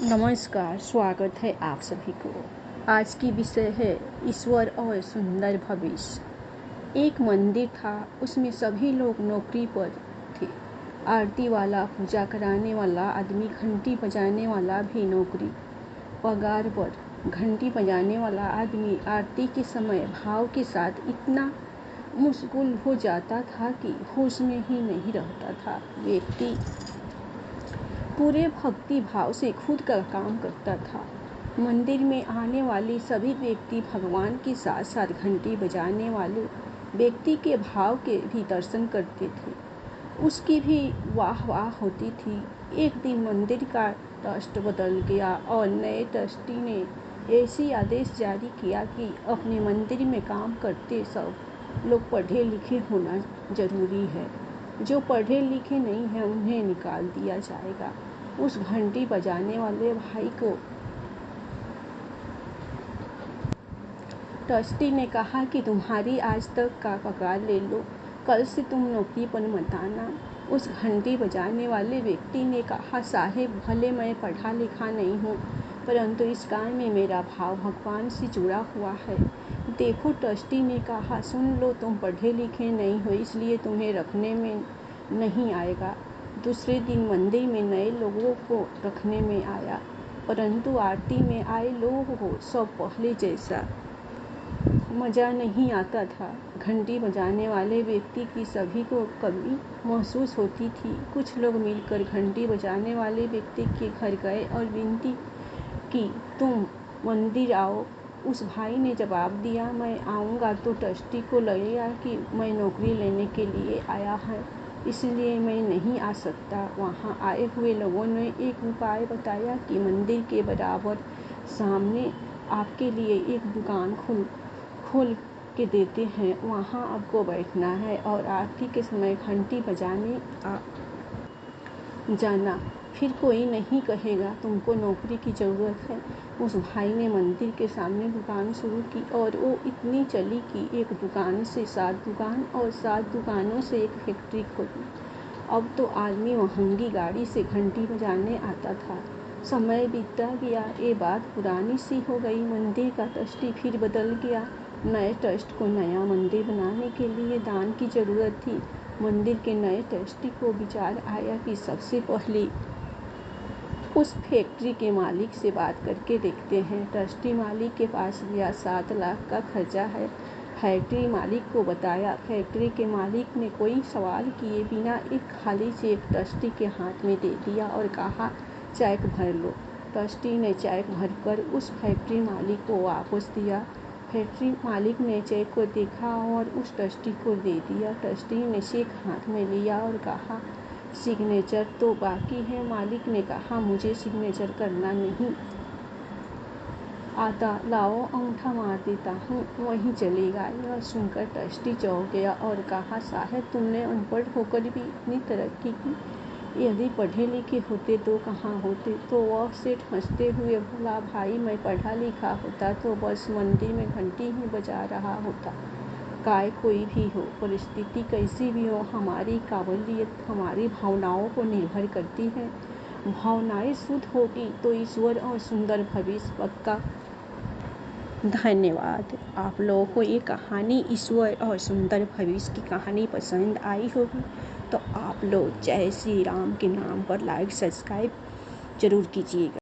नमस्कार, स्वागत है आप सभी को। आज की विषय है ईश्वर और सुंदर भविष्य। एक मंदिर था, उसमें सभी लोग नौकरी पर थे। आरती वाला, पूजा कराने वाला आदमी, घंटी बजाने वाला भी नौकरी पगार पर। घंटी बजाने वाला आदमी आरती के समय भाव के साथ इतना मशगूल हो जाता था कि होश में ही नहीं रहता था। व्यक्ति पूरे भक्ति भाव से खुद का काम करता था। मंदिर में आने वाले सभी व्यक्ति भगवान के साथ साथ घंटी बजाने वाले व्यक्ति के भाव के भी दर्शन करते थे। उसकी भी वाह वाह होती थी। एक दिन मंदिर का ट्रस्ट बदल गया और नए ट्रस्टी ने ऐसी आदेश जारी किया कि अपने मंदिर में काम करते सब लोग पढ़े लिखे होना जरूरी है। जो पढ़े लिखे नहीं हैं उन्हें निकाल दिया जाएगा। उस घंटी बजाने वाले भाई को ट्रस्टी ने कहा कि तुम्हारी आज तक का पगार ले लो, कल से तुम नौकरी पर मत आना। उस घंटी बजाने वाले व्यक्ति ने कहा, साहेब भले मैं पढ़ा लिखा नहीं हूँ, परंतु इस काम में मेरा भाव भगवान से जुड़ा हुआ है। देखो, ट्रस्टी ने कहा, सुन लो, तुम पढ़े लिखे नहीं हो, इसलिए तुम्हें रखने में नहीं आएगा। दूसरे दिन मंदिर में नए लोगों को रखने में आया, परंतु आरती में आए लोगों को सब पहले जैसा मज़ा नहीं आता था। घंटी बजाने वाले व्यक्ति की सभी को कमी महसूस होती थी। कुछ लोग मिलकर घंटी बजाने वाले व्यक्ति के घर गए और विनती की, तुम मंदिर आओ। उस भाई ने जवाब दिया, मैं आऊँगा तो ट्रस्टी को लगेगा कि मैं नौकरी लेने के लिए आया है, इसलिए मैं नहीं आ सकता। वहाँ आए हुए लोगों ने एक उपाय बताया कि मंदिर के बराबर सामने आपके लिए एक दुकान खोल के देते हैं, वहाँ आपको बैठना है और आरती के समय घंटी बजाने आ जाना, फिर कोई नहीं कहेगा तुमको नौकरी की ज़रूरत है। उस भाई ने मंदिर के सामने दुकान शुरू की और वो इतनी चली कि एक दुकान से 7 दुकान और 7 दुकानों से एक फैक्ट्री खोली। अब तो आदमी महंगी गाड़ी से घंटी बजाने आता था। समय बीतता गया, ये बात पुरानी सी हो गई। मंदिर का ट्रस्टी फिर बदल गया। नए ट्रस्ट को नया मंदिर बनाने के लिए दान की ज़रूरत थी। मंदिर के नए ट्रस्टी को विचार आया कि सबसे पहले उस फैक्ट्री के मालिक से बात करके देखते हैं। ट्रस्टी मालिक के पास गया, 7 लाख का खर्चा है। फैक्ट्री मालिक को बताया। फैक्ट्री के मालिक ने कोई सवाल किए बिना एक खाली चेक ट्रस्टी के हाथ में दे दिया और कहा, चेक भर लो। ट्रस्टी ने चेक भरकर उस फैक्ट्री मालिक को वापस दिया। फैक्ट्री मालिक ने चेक को देखा और उस ट्रस्टी को दे दिया। ट्रस्टी ने चेक हाथ में लिया और कहा, सिग्नेचर तो बाकी है। मालिक ने कहा, मुझे सिग्नेचर करना नहीं आता, लाओ अंगूठा मार देता हूँ, वहीं चलेगा। यह सुनकर ट्रस्टी चौंक गया और कहा, साहब तुमने अनपढ़ होकर भी इतनी तरक्की की, यदि पढ़े लिखे होते तो कहाँ होते। तो वह सेठ हंसते हुए बोला, भाई मैं पढ़ा लिखा होता तो बस मंदिर में घंटी ही बजा रहा होता। काय कोई भी हो, परिस्थिति कैसी भी हो, हमारी काबिलियत हमारी भावनाओं पर निर्भर करती है। भावनाएं शुद्ध होगी तो ईश्वर और सुंदर भविष्य पक्का। धन्यवाद। आप लोगों को ये कहानी ईश्वर और सुंदर भविष्य की कहानी पसंद आई होगी तो आप लोग जय श्री राम के नाम पर लाइक सब्सक्राइब जरूर कीजिएगा।